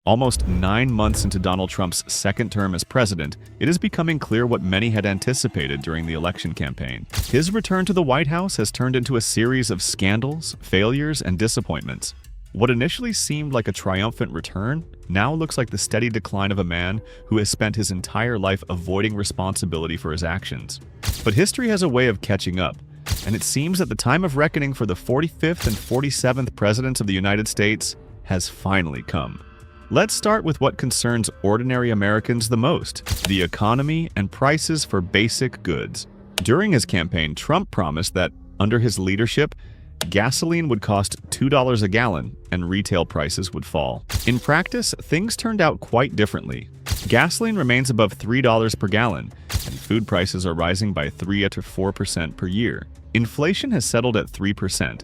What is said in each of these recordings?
Almost 9 months into Donald Trump's second term as president, it is becoming clear what many had anticipated during the election campaign. His return to the White House has turned into a series of scandals, failures, and disappointments. What initially seemed like a triumphant return now looks like the steady decline of a man who has spent his entire life avoiding responsibility for his actions. But history has a way of catching up, and it seems that the time of reckoning for the 45th and 47th presidents of the United States has finally come. Let's start with what concerns ordinary Americans the most: the economy and prices for basic goods. During his campaign, Trump promised that, under his leadership, gasoline would cost $2 a gallon and retail prices would fall. In practice, things turned out quite differently. Gasoline remains above $3 per gallon, and food prices are rising by 3 to 4% per year. Inflation has settled at 3%,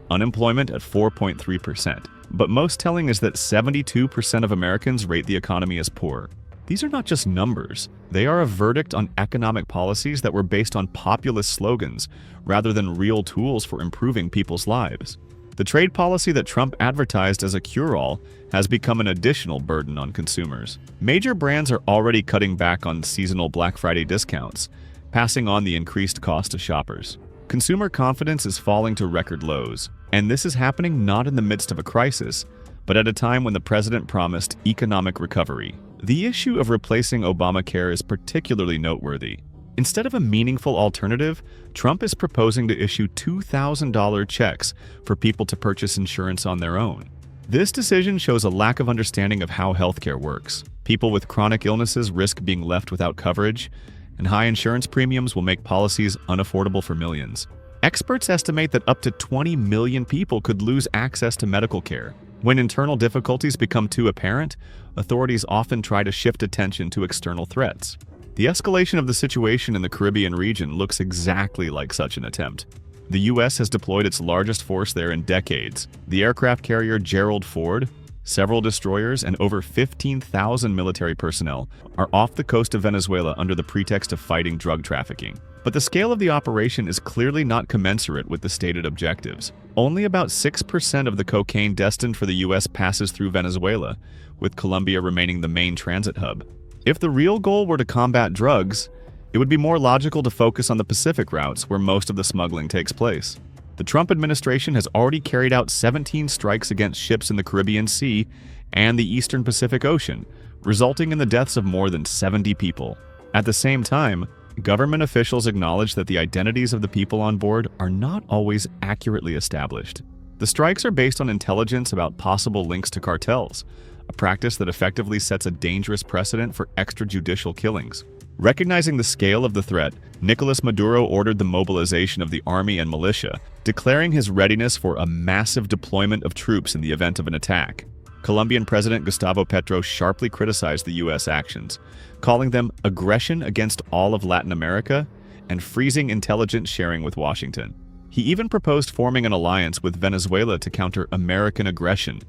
unemployment at 4.3%. But most telling is that 72% of Americans rate the economy as poor. These are not just numbers. They are a verdict on economic policies that were based on populist slogans rather than real tools for improving people's lives. The trade policy that Trump advertised as a cure-all has become an additional burden on consumers. Major brands are already cutting back on seasonal Black Friday discounts, passing on the increased cost to shoppers. Consumer confidence is falling to record lows, and this is happening not in the midst of a crisis, but at a time when the president promised economic recovery. The issue of replacing Obamacare is particularly noteworthy. Instead of a meaningful alternative, Trump is proposing to issue $2,000 checks for people to purchase insurance on their own. This decision shows a lack of understanding of how healthcare works. People with chronic illnesses risk being left without coverage, and high insurance premiums will make policies unaffordable for millions. Experts estimate that up to 20 million people could lose access to medical care. When internal difficulties become too apparent, authorities often try to shift attention to external threats. The escalation of the situation in the Caribbean region looks exactly like such an attempt. The U.S. has deployed its largest force there in decades. The aircraft carrier Gerald Ford, several destroyers, and over 15,000 military personnel are off the coast of Venezuela under the pretext of fighting drug trafficking. But the scale of the operation is clearly not commensurate with the stated objectives. Only about 6% of the cocaine destined for the U.S. passes through Venezuela, with Colombia remaining the main transit hub. If the real goal were to combat drugs, it would be more logical to focus on the Pacific routes where most of the smuggling takes place. The Trump administration has already carried out 17 strikes against ships in the Caribbean Sea and the Eastern Pacific Ocean, resulting in the deaths of more than 70 people. At the same time, government officials acknowledge that the identities of the people on board are not always accurately established. The strikes are based on intelligence about possible links to cartels, a practice that effectively sets a dangerous precedent for extrajudicial killings. Recognizing the scale of the threat, Nicolas Maduro ordered the mobilization of the army and militia, declaring his readiness for a massive deployment of troops in the event of an attack. Colombian President Gustavo Petro sharply criticized the U.S. actions, calling them aggression against all of Latin America and freezing intelligence sharing with Washington. He even proposed forming an alliance with Venezuela to counter American aggression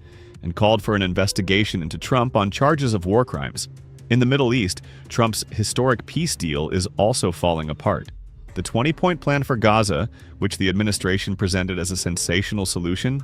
and called for an investigation into Trump on charges of war crimes. In the Middle East, Trump's historic peace deal is also falling apart. The 20-point plan for Gaza, which the administration presented as a sensational solution,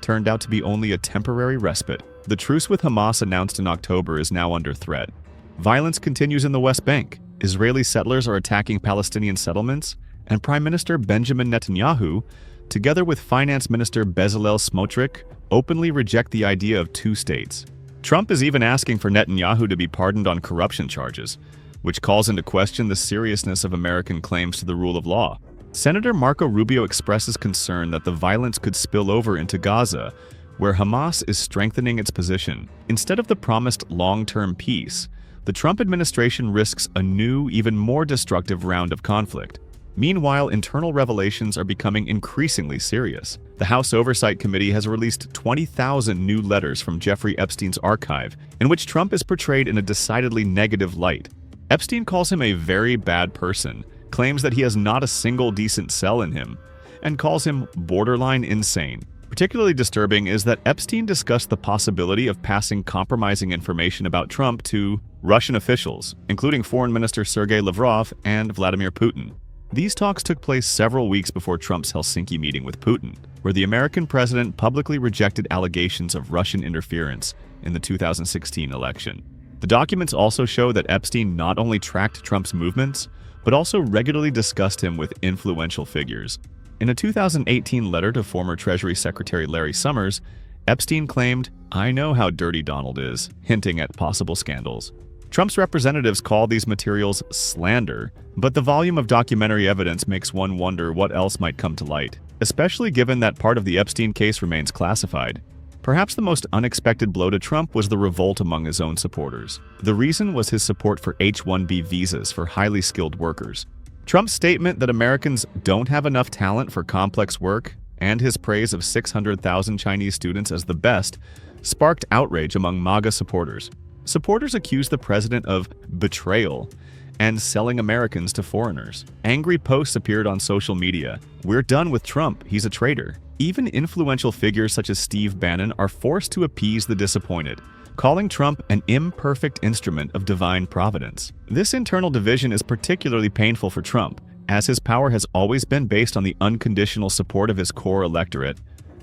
turned out to be only a temporary respite. The truce with Hamas announced in October is now under threat. Violence continues in the West Bank. Israeli settlers are attacking Palestinian settlements, and Prime Minister Benjamin Netanyahu, together with Finance Minister Bezalel Smotrich, openly reject the idea of two states. Trump is even asking for Netanyahu to be pardoned on corruption charges, which calls into question the seriousness of American claims to the rule of law. Senator Marco Rubio expresses concern that the violence could spill over into Gaza, where Hamas is strengthening its position. Instead of the promised long-term peace, the Trump administration risks a new, even more destructive round of conflict. Meanwhile, internal revelations are becoming increasingly serious. The House Oversight Committee has released 20,000 new letters from Jeffrey Epstein's archive, in which Trump is portrayed in a decidedly negative light. Epstein calls him a very bad person, claims that he has not a single decent cell in him, and calls him borderline insane. Particularly disturbing is that Epstein discussed the possibility of passing compromising information about Trump to Russian officials, including Foreign Minister Sergei Lavrov and Vladimir Putin. These talks took place several weeks before Trump's Helsinki meeting with Putin. where the American president publicly rejected allegations of Russian interference in the 2016 election. The documents also show that Epstein not only tracked Trump's movements, but also regularly discussed him with influential figures. In a 2018 letter to former Treasury Secretary Larry Summers, Epstein claimed, "I know how dirty Donald is," hinting at possible scandals. Trump's representatives call these materials slander, but the volume of documentary evidence makes one wonder what else might come to light, especially given that part of the Epstein case remains classified. Perhaps the most unexpected blow to Trump was the revolt among his own supporters. The reason was his support for H-1B visas for highly skilled workers. Trump's statement that Americans don't have enough talent for complex work, and his praise of 600,000 Chinese students as the best, sparked outrage among MAGA supporters. Supporters accused the president of betrayal and selling Americans to foreigners. Angry posts appeared on social media. "We're done with Trump, he's a traitor." Even influential figures such as Steve Bannon are forced to appease the disappointed, calling Trump an imperfect instrument of divine providence. This internal division is particularly painful for Trump, as his power has always been based on the unconditional support of his core electorate.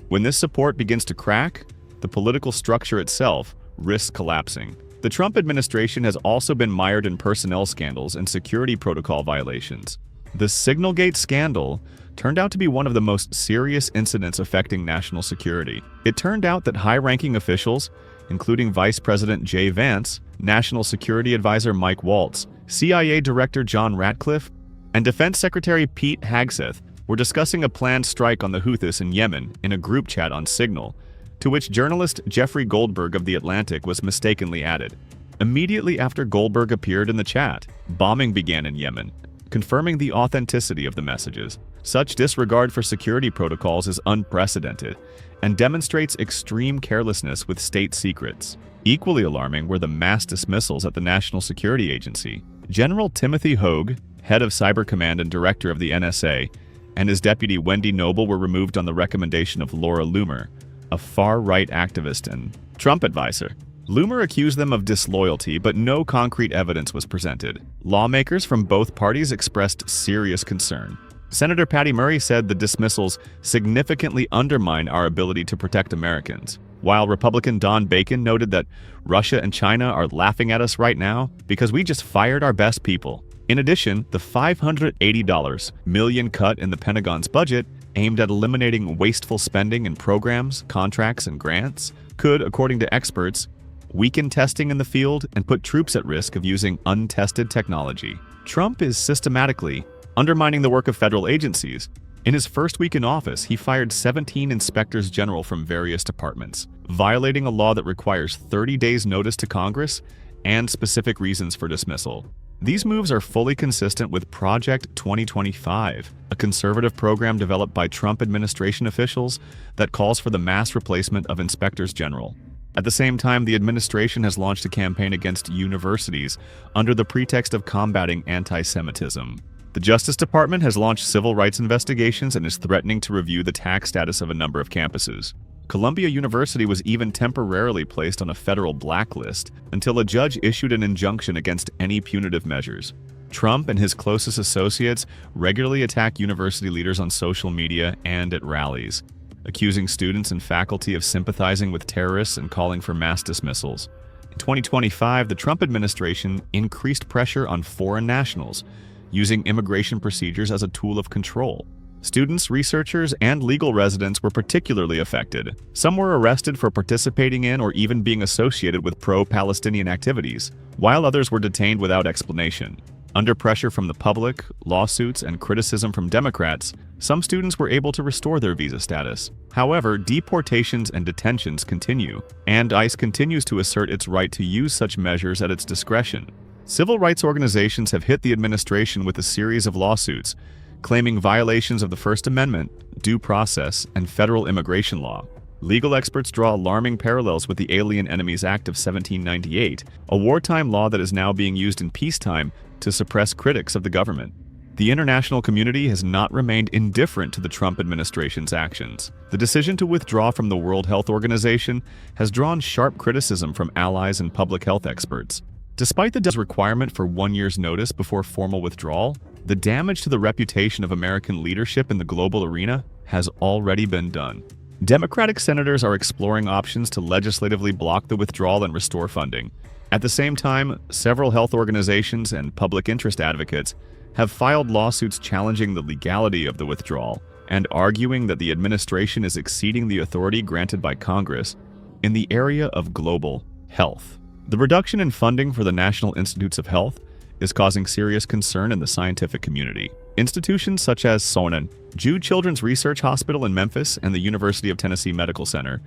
When this support begins to crack, the political structure itself risks collapsing. The Trump administration has also been mired in personnel scandals and security protocol violations. The Signalgate scandal turned out to be one of the most serious incidents affecting national security. It turned out that high-ranking officials, including Vice President Jay Vance, National Security Advisor Mike Waltz, CIA Director John Ratcliffe, and Defense Secretary Pete Hegseth were discussing a planned strike on the Houthis in Yemen in a group chat on Signal, to which journalist Jeffrey Goldberg of The Atlantic was mistakenly added. Immediately after Goldberg appeared in the chat, bombing began in Yemen, confirming the authenticity of the messages. Such disregard for security protocols is unprecedented and demonstrates extreme carelessness with state secrets. Equally alarming were the mass dismissals at the National Security Agency. General Timothy Hogue, head of Cyber Command and director of the NSA, and his deputy Wendy Noble were removed on the recommendation of Laura Loomer, a far-right activist and Trump advisor. Loomer accused them of disloyalty, but no concrete evidence was presented. Lawmakers from both parties expressed serious concern. Senator Patty Murray said the dismissals significantly undermine our ability to protect Americans, while Republican Don Bacon noted that Russia and China are laughing at us right now because we just fired our best people. In addition, the $580 million cut in the Pentagon's budget, aimed at eliminating wasteful spending in programs, contracts, and grants, could, according to experts, weaken testing in the field and put troops at risk of using untested technology. Trump is systematically undermining the work of federal agencies. In his first week in office, he fired 17 inspectors general from various departments, violating a law that requires 30 days' notice to Congress and specific reasons for dismissal. These moves are fully consistent with Project 2025, a conservative program developed by Trump administration officials that calls for the mass replacement of inspectors general. At the same time, the administration has launched a campaign against universities under the pretext of combating anti-Semitism. The Justice Department has launched civil rights investigations and is threatening to review the tax status of a number of campuses. Columbia University was even temporarily placed on a federal blacklist until a judge issued an injunction against any punitive measures. Trump and his closest associates regularly attack university leaders on social media and at rallies, accusing students and faculty of sympathizing with terrorists and calling for mass dismissals. In 2025, the Trump administration increased pressure on foreign nationals, using immigration procedures as a tool of control. Students, researchers, and legal residents were particularly affected. Some were arrested for participating in or even being associated with pro-Palestinian activities, while others were detained without explanation. Under pressure from the public, lawsuits, and criticism from Democrats, some students were able to restore their visa status. However, deportations and detentions continue, and ICE continues to assert its right to use such measures at its discretion. Civil rights organizations have hit the administration with a series of lawsuits, claiming violations of the First Amendment, due process, and federal immigration law. Legal experts draw alarming parallels with the Alien Enemies Act of 1798, a wartime law that is now being used in peacetime to suppress critics of the government. The international community has not remained indifferent to the Trump administration's actions. The decision to withdraw from the World Health Organization has drawn sharp criticism from allies and public health experts. Despite the requirement for 1 year's notice before formal withdrawal, the damage to the reputation of American leadership in the global arena has already been done. Democratic senators are exploring options to legislatively block the withdrawal and restore funding. At the same time, several health organizations and public interest advocates have filed lawsuits challenging the legality of the withdrawal and arguing that the administration is exceeding the authority granted by Congress in the area of global health. The reduction in funding for the National Institutes of Health is causing serious concern in the scientific community. Institutions such as Sonnen, Jude Children's Research Hospital in Memphis, and the University of Tennessee Medical Center,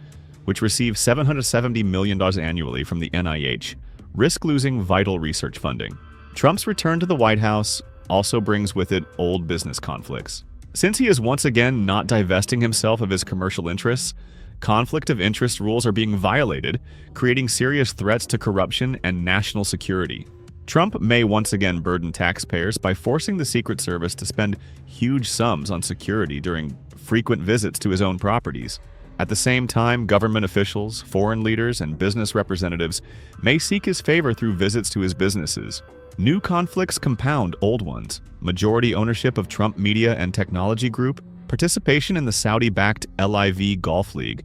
which receive $770 million annually from the NIH, risk losing vital research funding. Trump's return to the White House also brings with it old business conflicts. Since he is once again not divesting himself of his commercial interests, conflict of interest rules are being violated, creating serious threats to corruption and national security. Trump may once again burden taxpayers by forcing the Secret Service to spend huge sums on security during frequent visits to his own properties. At the same time, government officials, foreign leaders, and business representatives may seek his favor through visits to his businesses. New conflicts compound old ones: majority ownership of Trump Media and Technology Group, participation in the Saudi-backed LIV Golf League,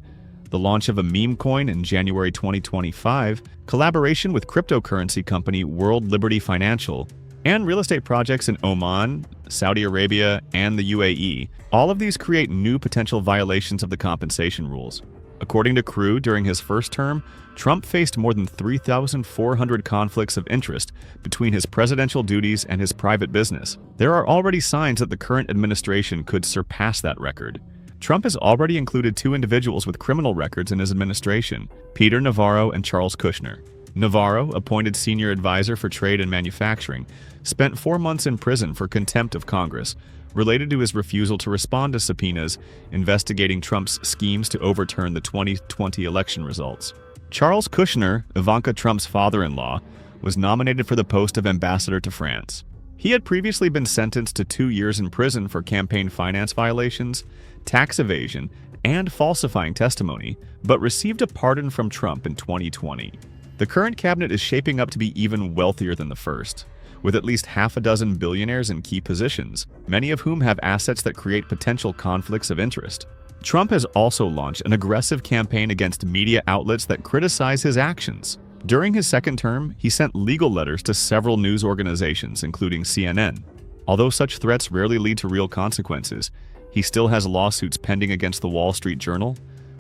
the launch of a meme coin in January 2025, collaboration with cryptocurrency company World Liberty Financial, and real estate projects in Oman, Saudi Arabia, and the UAE. All of these create new potential violations of the compensation rules. According to Crew, during his first term, Trump faced more than 3,400 conflicts of interest between his presidential duties and his private business. There are already signs that the current administration could surpass that record. Trump has already included two individuals with criminal records in his administration, Peter Navarro and Charles Kushner. Navarro, appointed senior advisor for trade and manufacturing, spent 4 months in prison for contempt of Congress, related to his refusal to respond to subpoenas investigating Trump's schemes to overturn the 2020 election results. Charles Kushner, Ivanka Trump's father-in-law, was nominated for the post of ambassador to France. He had previously been sentenced to 2 years in prison for campaign finance violations, tax evasion, and falsifying testimony, but received a pardon from Trump in 2020. The current cabinet is shaping up to be even wealthier than the first, with at least half a dozen billionaires in key positions, many of whom have assets that create potential conflicts of interest. Trump has also launched an aggressive campaign against media outlets that criticize his actions. During his second term, he sent legal letters to several news organizations, including CNN. Although such threats rarely lead to real consequences, he still has lawsuits pending against the Wall Street Journal,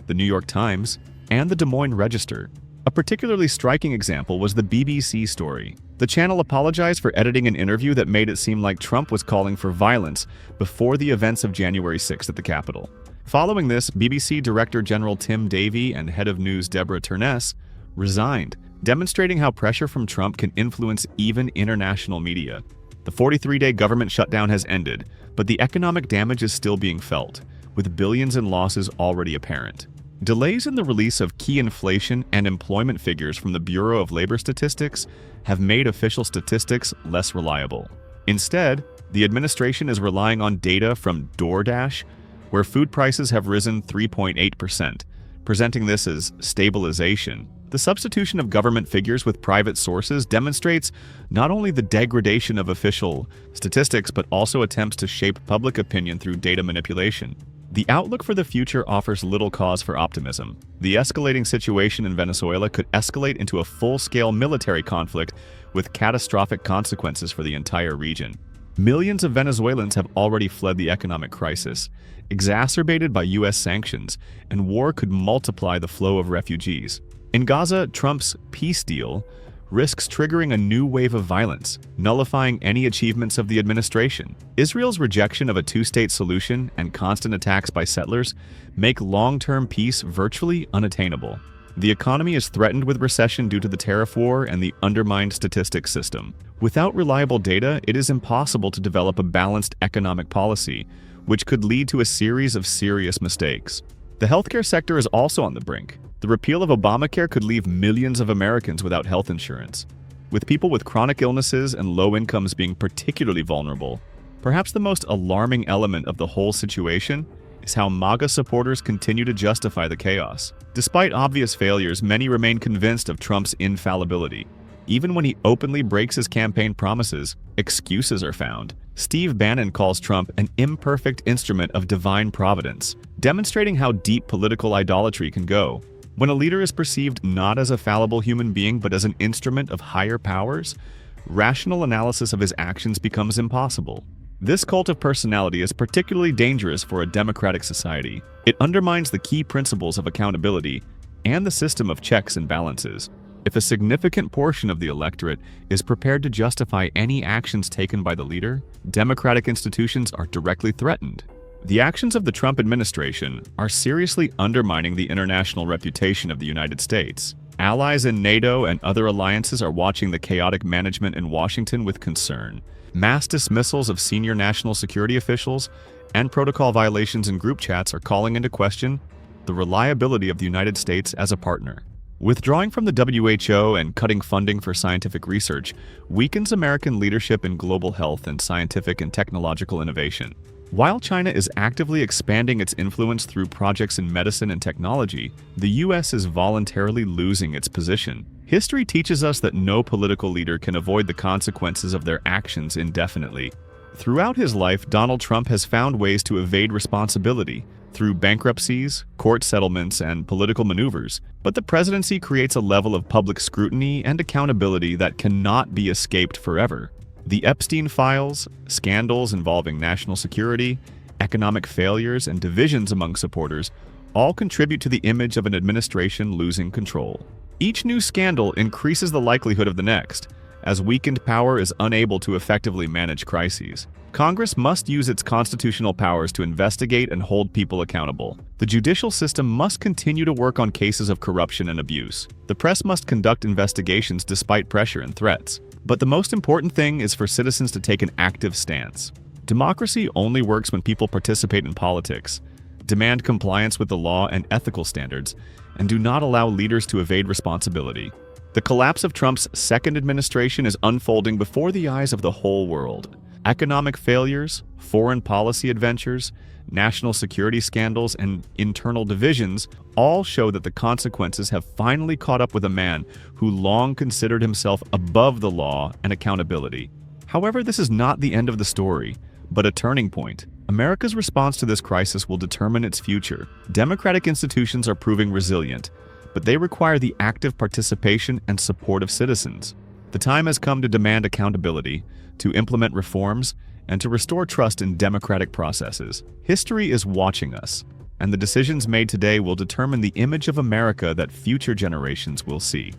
the New York Times, and the Des Moines Register. A particularly striking example was the BBC story. The channel apologized for editing an interview that made it seem like Trump was calling for violence before the events of January 6th at the Capitol. Following this, BBC Director General Tim Davie and Head of News Deborah Turness resigned, demonstrating how pressure from Trump can influence even international media. The 43-day government shutdown has ended, but the economic damage is still being felt, with billions in losses already apparent. Delays in the release of key inflation and employment figures from the Bureau of Labor Statistics have made official statistics less reliable. Instead, the administration is relying on data from DoorDash, where food prices have risen 3.8%, presenting this as stabilization. The substitution of government figures with private sources demonstrates not only the degradation of official statistics, but also attempts to shape public opinion through data manipulation. The outlook for the future offers little cause for optimism. The escalating situation in Venezuela could escalate into a full-scale military conflict with catastrophic consequences for the entire region. Millions of Venezuelans have already fled the economic crisis, exacerbated by U.S. sanctions, and war could multiply the flow of refugees. In Gaza, Trump's peace deal risks triggering a new wave of violence, nullifying any achievements of the administration. Israel's rejection of a two-state solution and constant attacks by settlers make long-term peace virtually unattainable. The economy is threatened with recession due to the tariff war and the undermined statistics system. Without reliable data, it is impossible to develop a balanced economic policy, which could lead to a series of serious mistakes. The healthcare sector is also on the brink. The repeal of Obamacare could leave millions of Americans without health insurance, with people with chronic illnesses and low incomes being particularly vulnerable. Perhaps the most alarming element of the whole situation is how MAGA supporters continue to justify the chaos. Despite obvious failures, many remain convinced of Trump's infallibility. Even when he openly breaks his campaign promises, excuses are found. Steve Bannon calls Trump an imperfect instrument of divine providence, demonstrating how deep political idolatry can go. When a leader is perceived not as a fallible human being but as an instrument of higher powers, rational analysis of his actions becomes impossible. This cult of personality is particularly dangerous for a democratic society. It undermines the key principles of accountability and the system of checks and balances. If a significant portion of the electorate is prepared to justify any actions taken by the leader, democratic institutions are directly threatened. The actions of the Trump administration are seriously undermining the international reputation of the United States. Allies in NATO and other alliances are watching the chaotic management in Washington with concern. Mass dismissals of senior national security officials and protocol violations in group chats are calling into question the reliability of the United States as a partner. Withdrawing from the WHO and cutting funding for scientific research weakens American leadership in global health and scientific and technological innovation. While China is actively expanding its influence through projects in medicine and technology, the U.S. is voluntarily losing its position. History teaches us that no political leader can avoid the consequences of their actions indefinitely. Throughout his life, Donald Trump has found ways to evade responsibility through bankruptcies, court settlements, and political maneuvers. But the presidency creates a level of public scrutiny and accountability that cannot be escaped forever. The Epstein files, scandals involving national security, economic failures, and divisions among supporters all contribute to the image of an administration losing control. Each new scandal increases the likelihood of the next, as weakened power is unable to effectively manage crises. Congress must use its constitutional powers to investigate and hold people accountable. The judicial system must continue to work on cases of corruption and abuse. The press must conduct investigations despite pressure and threats. But the most important thing is for citizens to take an active stance. Democracy only works when people participate in politics, demand compliance with the law and ethical standards, and do not allow leaders to evade responsibility. The collapse of Trump's second administration is unfolding before the eyes of the whole world. Economic failures, foreign policy adventures, national security scandals, and internal divisions all show that the consequences have finally caught up with a man who long considered himself above the law and accountability. However, this is not the end of the story, but a turning point. America's response to this crisis will determine its future. Democratic institutions are proving resilient, but they require the active participation and support of citizens. The time has come to demand accountability, to implement reforms, and to restore trust in democratic processes. History is watching us, and the decisions made today will determine the image of America that future generations will see.